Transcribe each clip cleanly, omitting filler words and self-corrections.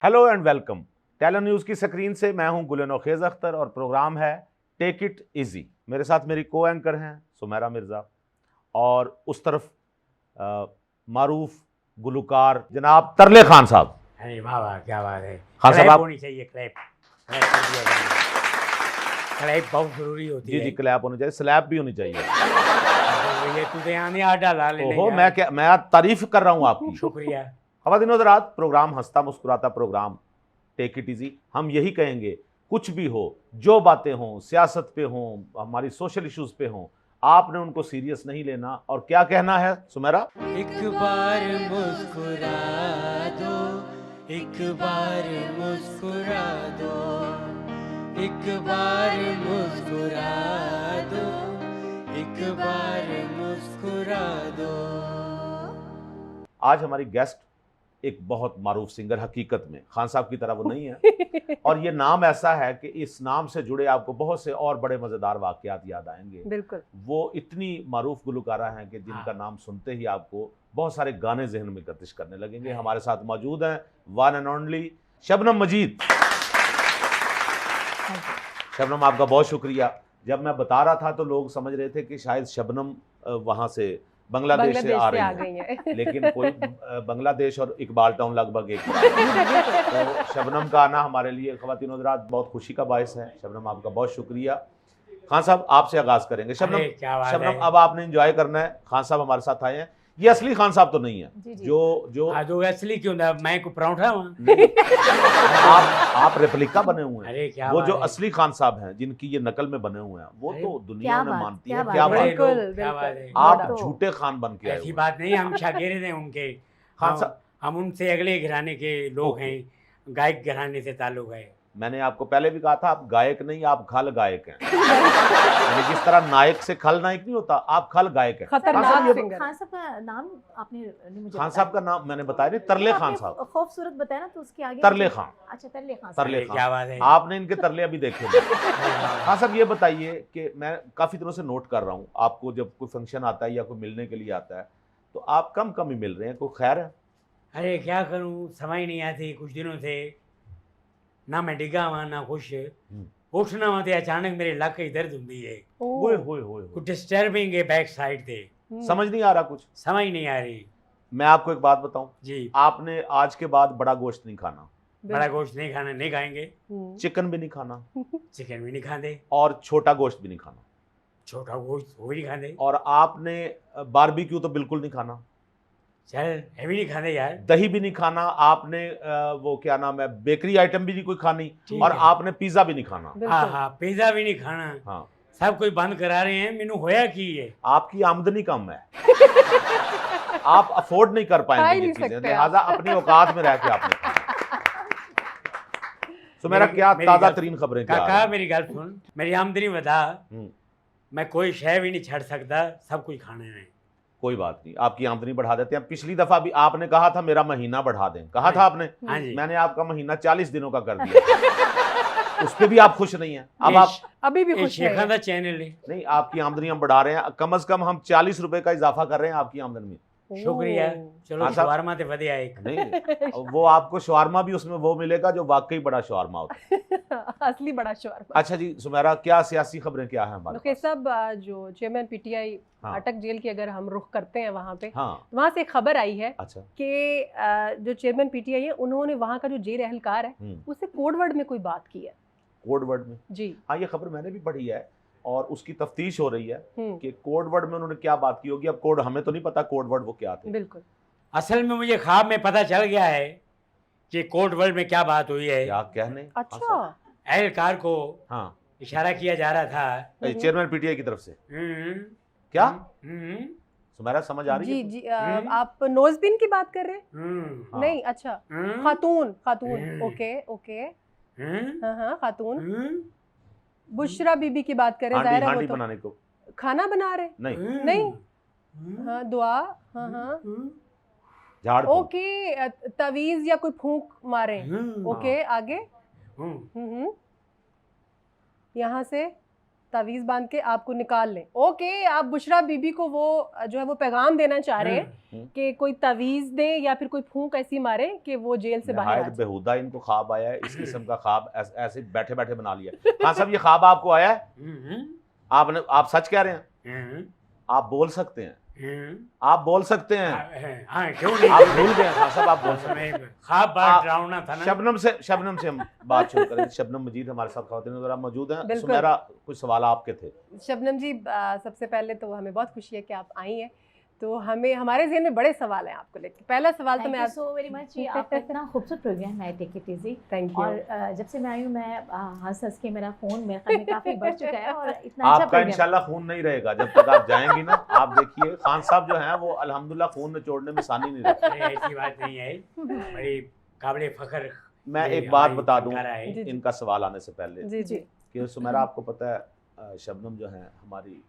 Hello and welcome. टेलो news की screen से मैं हूं गुल नौखेज़ अख्तर और प्रोग्राम है टेक इट इजी। मेरे साथ मेरी को एंकर हैं सुमेरा मिर्ज़ा और उस तरफ मारूफ गुलकार जनाब तरले खान साहब। अरे वाह वाह, क्या बात है। खान साहब क्लैप आप होनी चाहिए, क्लैप क्लैप कर दिया जाए। क्लैप बहुत जरूरी होती जी है। जी क्लैप होनी चाहिए, स्लैप भी होनी चाहिए। ये तू तो यहाँ नहीं आ डाला लेने ओहो, यार। मैं तारीफ कर रहा हूँ आपकी। शुक्रिया। ख़वातीन हज़रात, प्रोग्राम हंसता मुस्कुराता प्रोग्राम टेक इट इजी। हम यही कहेंगे कुछ भी हो, जो बातें हों, सियासत पे हों, हमारी सोशल इश्यूज पे हों, आपने उनको सीरियस नहीं लेना। और क्या कहना है सुमेरा? एक बार मुस्कुरा दो, एक बार मुस्कुरा दो, एक बार मुस्कुरा दो, एक बार मुस्कुरा दो। आज हमारी गेस्ट एक बहुत मारूफ सिंगर, हकीकत में खान साहब की तरह वो नहीं है और ये नाम ऐसा है कि इस नाम से जुड़े आपको बहुत से और बड़े मजेदार वाकयात याद आएंगे। बिल्कुल। वो इतनी मारूफ गुलकारा हैं कि जिनका नाम सुनते ही आपको बहुत सारे गाने जहन में गर्दिश करने लगेंगे। हमारे साथ मौजूद हैं वन एंड ओनली शबनम मजीद। शबनम, आपका बहुत शुक्रिया। जब मैं बता रहा था तो लोग समझ रहे थे कि शायद शबनम वहां से बांग्लादेश से आ रही है, लेकिन कोई बांग्लादेश और इकबाल टाउन लगभग एक तो शबनम का आना हमारे लिए ख़वातीन हज़रात बहुत खुशी का बायस है। शबनम, आपका बहुत शुक्रिया। खान साहब, आपसे आगाज करेंगे। शबनम, अब आपने एंजॉय करना है। खान साहब हमारे साथ आए हैं। ये असली खान साहब तो नहीं है। जो असली क्यों ना, मैं को परांठा हूँ। आप रेप्लिका बने हुए हैं। अरे क्या वो जो है। असली खान साहब हैं, जिनकी ये नकल में बने हुए हैं, वो तो दुनिया में मानती है। क्या बात है। आप झूठे खान बन के आए। ऐसी बात नहीं, हम शागिर्द हैं उनके। खान साहब, हम उनसे अगले घराने के लोग हैं, गायक घराने से ताल्लुक है। मैंने आपको पहले भी कहा था, आप गायक नहीं, आप खल गायक हैं। यानी जिस तरह नायक से खल नायक नहीं होता, आप खल गायक हैं। खतरनाक सिंगर। खान साहब का नाम आपने नहीं मुझे खान साहब का नाम मैंने बताया नहीं, तरले खान साहब। खूबसूरत बताया ना, तो उसके आगे तरले खान। अच्छा, तरले खान। तरले खान, क्या बात है। आपने इनके तरले अभी देखे नहीं। हाँ साहब, ये बताइए कि मैं काफी दिनों से नोट कर रहा हूँ आपको, जब कोई फंक्शन आता है या कोई मिलने के लिए आता है तो आप कम ही मिल रहे हैं। कोई खैर है? अरे क्या करूं, समय नहीं आती कुछ दिनों से। ना मैं डिगा हुआ ना कुछ उठना होते, अचानक मेरे लक की दर्द होती है। कुछ डिस्टर्बिंग है बैक साइड से। समझ नहीं आ रहा, कुछ समझ नहीं आ रही। मैं आपको एक बात बताऊं जी, आपने आज के बाद बड़ा गोश्त नहीं खाना। बड़ा गोश्त नहीं खाना, नहीं खाएंगे। चिकन भी नहीं खाना, चिकन भी नहीं खाते, और छोटा गोश्त भी नहीं खाना, छोटा गोश्त वो भी नहीं खाते, और आपने बारबेक्यू तो बिल्कुल नहीं खाना, चल ये भी नहीं खाते यार, दही भी नहीं खाना आपने, वो क्या नाम है, बेकरी आइटम भी नहीं कोई खानी, और है। आपने पिज्जा भी नहीं खाना। हाँ, पिज्जा भी नहीं खाना। हाँ, सब कोई बंद करा रहे हैं। मैनू होया की है, आपकी आमदनी कम है। आप अफोर्ड नहीं कर पाएंगे ये चीजें, लिहाजा अपनी औकात में रह के आपने खाना। तो मेरा क्या ताजा तरीन खबरें क्या काका, मेरी गल सुन, मेरी आमदनी बता। मैं कोई शय भी नहीं छड़ सकता, सब कुछ खाने में। कोई बात नहीं, आपकी आमदनी बढ़ा देते हैं। पिछली दफा भी आपने कहा था मेरा महीना बढ़ा दें, कहा था आपने। हाँ जी। मैंने आपका महीना 40 दिनों का कर दिया। उस पे भी आप खुश नहीं हैं। अब आप अभी भी खुश शेखा दा चैनल है। नहीं, आपकी आमदनी हम बढ़ा रहे हैं, कम से कम हम 40 रुपए का इजाफा कर रहे हैं आपकी आमदनी में। शुक्रिया। चलो शवारमा ते वधिया एक। नहीं, वो आपको शवारमा भी उसमें वो मिलेगा जो वाकई बड़ा शवारमा होता है। असली बड़ा शवारमा। अच्छा जी सुमेरा, क्या सियासी खबरें क्या हैं हमारे पास? सब जो चेयरमैन पीटीआई अटक जेल की अगर हम रुख करते हैं वहाँ पे, हाँ, वहाँ से एक खबर आई है। अच्छा, कि जो चेयरमैन पीटीआई है, उन्होंने वहाँ का जो जेल एहलकार है उससे कोड वर्ड में कोई बात की है। कोड वर्ड में? जी हाँ, ये खबर मैंने भी पढ़ी है और उसकी तफ्तीश हो रही है कि कोड वर्ड में उन्होंने क्या बात की होगी। अब कोड हमें तो नहीं पता कोड वर्ड वो क्या थे। बिल्कुल। असल में मुझे ख्वाब में पता चल गया है कि कोड वर्ड में क्या बात हुई है। क्या कहने? अच्छा, एहलकार को हाँ इशारा किया जा रहा था चेयरमैन पीटीआई की तरफ से। क्या सुमेरा समझ आ रही है? जी आप नोजबीन की बात कर रहे हैं? नहीं, अच्छा, खातून। ओके। हाँ, खातून। बुशरा बीबी की बात कर रहे हैं। जाहिर है वो तो बनाने को खाना बना रहे। नहीं। हाँ, दुआ। हाँ, झाड़ फूक। ओके, तवीज या कोई फूंक मारे। ओके, आगे। यहाँ से तावीज़ बांध के आपको निकाल लें। ओके, आप बुशरा बीबी को वो जो है वो पैगाम देना चाह रहे हैं कि कोई तावीज़ दे या फिर कोई फूंक ऐसी मारे कि वो जेल से बाहर आ जाए। बेहुदा इनको ख्वाब आया है, इस किस्म का ख्वाब ऐसे बैठे बैठे बना लिया। हाँ साहब, ये ख्वाब आपको आया है? आप सच कह रहे हैं? आप बोल सकते हैं, आप बोल सकते हैं। हाँ, क्यों नहीं? आप भूल गए खान साहब, आप बोल सकते हैं। ख्वाब बात डरावना था ना। शबनम से हम बात शुरू करें। शबनम मजीद हमारे साथ ख़वातीन ज़रा मौजूद हैं। बिल्कुल। सुमेरा, कुछ सवाल आपके थे। शबनम जी, सबसे पहले तो हमें बहुत खुशी है कि आप आई हैं। तो हमें हमारे ज़हन में बड़े सवाल हैं आपको लेकर। पहला सवाल तो मैं सो वेरी मच, ये आपका इतना खूबसूरत प्रोग्राम है, take it easy. Thank you. और जब से मैं आई हूँ मैं हंस हंस के मेरा फ़ोन मेरे ख्याल में काफ़ी बढ़ चुका है और इतना अच्छा आपका प्रोग्राम। इंशाल्लाह खून नहीं रहेगा जब तक आप जाएंगी ना। आप देखिए खान साहब जो हैं वो अल्हम्दुलिल्लाह खून निचोड़ने में सानी नहीं रखते। नहीं, ऐसी बात नहीं है, बड़ी काबिल फख्र। मैं ये एक बात हमारी बता दूं फनकारा है। जी, जी। इनका सवाल आने से पहले जी जी कि सुमेरा, आपको पता है शबनम जो है हमारी,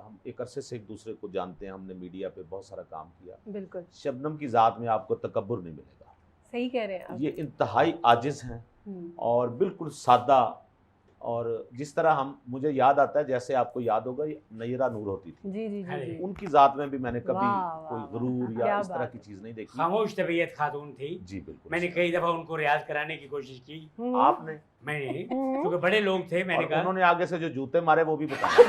हम एक अरसे से एक दूसरे को जानते हैं, हमने मीडिया पे बहुत सारा काम किया। बिल्कुल शबनम की ज़ात में आपको तकब्बुर नहीं मिलेगा। सही कह रहे हैं आप। ये इंतहाई आजिज़ हैं हम्म, और बिल्कुल सादा। और जिस तरह मुझे याद आता है, जैसे आपको याद होगा ये नयरा नूर होती थी, जी जी जी अरे, जी। उनकी ज़ात में भी मैंने कभी वाह, वाह, कोई वाह, गुरूर क्या या इस तरह बात की है। चीज़ नहीं देखी। खामोश तबीयत खातून थी। जी बिल्कुल। मैंने कई दफ़ा उनको रियाज कराने की कोशिश की। आपने मैंने, हम्म। क्योंकि बड़े लोग थे, मैंने और कहा उन्होंने आगे से जो जूते मारे वो भी बताया।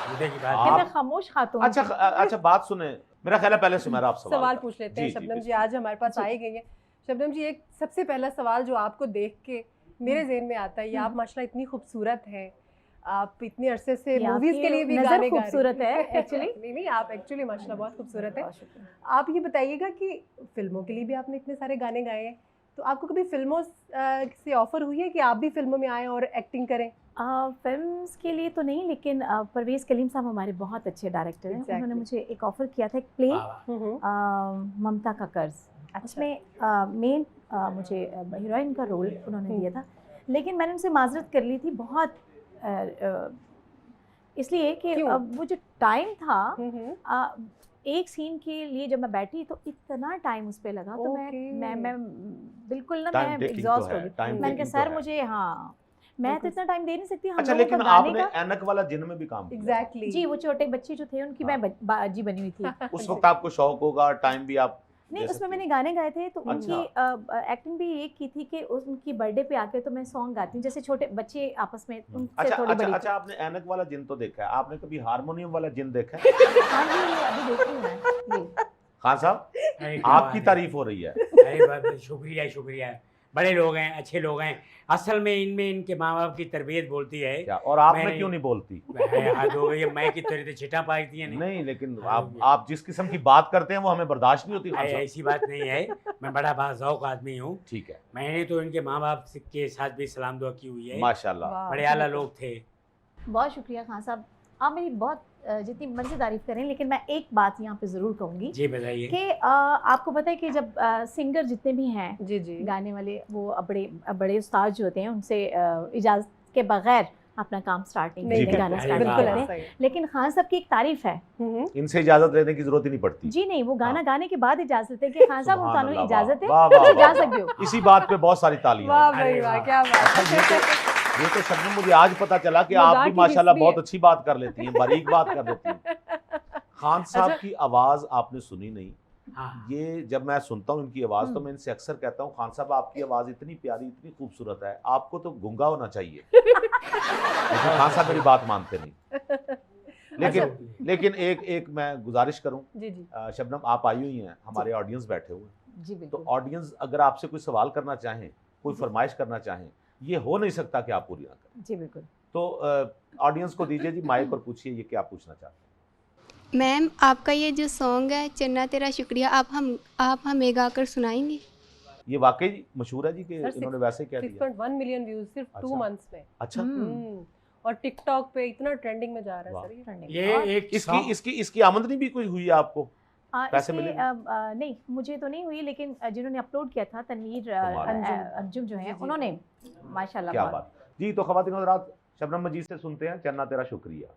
मुद्दे की बात आप- है। कहते खामोश खातून। अच्छा बात सुने, मेरा ख्याल है पहले सुमेरा आप सवाल करें। पूछ लेते हैं। शबनम जी बिल्कुल। आज हमारे पास आई गई हैं। शबनम जी, एक सबसे पहला सवाल जो आपको देख के मेरे ज़हन में आता है, ये आप माशाल्लाह इतनी खूबसूरत हैं, आप इतने अरसे से ये मूवीज़ के आपकी लिए भी नज़र गाने गा रही खूबसूरत है, हैं। actually। नहीं नहीं, आप एक्चुअली माशाल्लाह बहुत खूबसूरत हैं। बहुत शुक्रिया। आप ये बताइएगा कि फिल्मों के लिए भी आपने इतने सारे गाने गाए हैं, तो आपको कभी फिल्मों से ऑफर हुई है कि आप भी फिल्मों में आएँ और एक्टिंग करें? फिल्म्स के लिए तो नहीं, लेकिन परवेज़ कलीम साहब हमारे बहुत अच्छे डायरेक्टर हैं। Exactly. उन्होंने मुझे एक ऑफ़र किया था, एक प्ले वाह, वाह। ममता का कर्ज। अच्छा। उसमें मेन मुझे हीरोइन का रोल उन्होंने दिया था, लेकिन मैंने उनसे माजरत कर ली थी बहुत, इसलिए कि क्यों? वो जो टाइम था, हम्म। एक सीन के लिए जब मैं बैठी तो इतना टाइम उस पे लगा, तो मैं बिल्कुल ना, Time मैं taking एग्जॉस्ट तो हो है, गई। time मैंने कहा taking तो सर है। मुझे, हाँ मैं तो बिल्कुल। इतना टाइम दे नहीं सकती, हम अच्छा, लोगों लेकिन का गाने आपने का। ऐनक वाला जिन में भी काम किया। एग्जैक्टली जी, वो छोटे बच्चे जो थे उनकी हाँ। मैं बाजी बनी हुई थी। उस वक्त आपको शौक होगा, टाइम भी आप नहीं, दे उसमें सकती मैंने हो। गाने गाए थे, तो अच्छा। उनकी एक्टिंग भी ये की थी कि उनकी बर्थडे पे आके तो मैं सॉन्ग गाती हूँ, जैसे छोटे बच्चे आपस में, उनसे अच्छा थोड़ी अच्छा बड़ी अच्छा, थी। आपने ऐनक वाला जिन तो देखा है, आपने कभी हारमोनियम वाला जिन देखा है? हाँ जी, ये अभी देख रही हूँ मैं ये। खान साहब, अरे क्या आपकी बात है। तारीफ हो रही है। अरे बात, शुक्रिया शुक्रिया। बड़े लोग हैं, अच्छे लोग हैं। असल में इनमें इनके माँ बाप की तरबियत बोलती है। क्या, और आप में मैंने- क्यों नहीं बोलती? हद हो गई है, मैं की तरह छिटा पाई थी नहीं। नहीं, लेकिन हाँ, आप जिस किस्म की बात करते हैं वो हमें बर्दाश्त नहीं होती खान साहब। ऐसी बात नहीं है, मैं बड़ा बाज़ौक़ आदमी हूँ। ठीक है, मैंने तो इनके माँ बाप के साथ भी सलाम दुआ की हुई है। माशाल्लाह। वाह, बड़े आला लोग थे। बहुत शुक्रिया खान साहब, आप मेरी बहुत जितनी मर्जी तारीफ करें, लेकिन मैं एक बात यहाँ पे ज़रूर कहूँगी जी बताइए। कि आपको पता है कि जब सिंगर जितने भी हैं, जी जी गाने वाले, वो बड़े बड़े उस्ताद जो होते हैं, उनसे इजाज़त के बगैर अपना काम स्टार्ट नहीं नहीं करते, गाना करते, स्टार्ट नहीं बिल्कुल वाह, करते। ऐसा ही। लेकिन खान साहब की एक तारीफ है इनसे इजाजत लेने की जरूरत ही नहीं पड़ती। जी, नहीं, वो गाना हाँ। गाने के बाद इजाज़त है कि खान साहब सुभान थानू अल्लाह, इजाज़त है, वाह, वाह, तुसी जा वाह, सकते हो। इसी बात पे बहुत सारी तालियां। वाह अरे भाई वाह, वाह। क्या बात अच्छा, है। ये तो शबनम, मुझे आज पता चला कि आप मजाक भी की माशाल्लाह हिस्ट्री बहुत है। अच्छी बात कर लेती हैं, बारीक बात कर लेती हैं। खान साहब अच्छा। की आवाज़ आपने सुनी नहीं? हाँ। ये जब मैं सुनता हूँ इनकी आवाज़ तो मैं इनसे अक्सर कहता हूँ, खान साहब आपकी आवाज़ इतनी प्यारी, इतनी खूबसूरत है, आपको तो गूंगा होना चाहिए। लेकिन खान साहब मेरी बात मानते नहीं। लेकिन एक मैं गुजारिश करूँ, जी जी शबनम आप आई हुई हैं, हमारे ऑडियंस बैठे हुए हैं, जी तो बिल्कुल। ऑडियंस अगर आपसे कोई सवाल करना चाहें, कोई फरमाइश करना चाहें, ये हो नहीं सकता कि आप पूरी ना करें। जी बिल्कुल। तो ऑडियंस को दीजिए जी माइक और पूछिए ये क्या पूछना चाहते हैं। मैम, आपका ये जो सॉन्ग है चन्ना तेरा शुक्रिया, आप हमें गाकर सुनाएंगे? ये वाकई मशहूर है जी कि सर, इन्होंने वैसे ही कह दिया। 6.1 मिलियन व्यूज सिर्फ 2 अच्छा। मंथ्स में। अच्छा, और टिकटॉक पे इतना ट्रेंडिंग में जा रहा है वाह। सर ये। Trending। ये और, एक इसकी song- इसकी इसकी आमदनी भी कोई हुई है आपको? पैसे इसमें, मिले? नहीं, मुझे तो नहीं हुई, लेकिन जिन्होंने अपलोड किया था, तनवीर कमाल है। अंजुम जो जी, है, जी। उन्होंने माशाल्लाह क्या बहुत। बात जी। तो ख़वातीन और हज़रात, शबनम मजीद से सुनते हैं चन्ना तेरा शुक्रिया।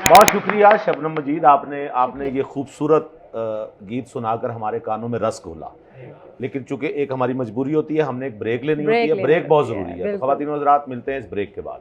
बहुत शुक्रिया शबनम मजीद, आपने आपने ये खूबसूरत गीत सुनाकर हमारे कानों में रस घोला। लेकिन चूंकि एक हमारी मजबूरी होती है, हमने एक ब्रेक लेनी होती है, ब्रेक बहुत ज़रूरी है। तो ख़वातीन व हज़रात, मिलते हैं इस ब्रेक के बाद।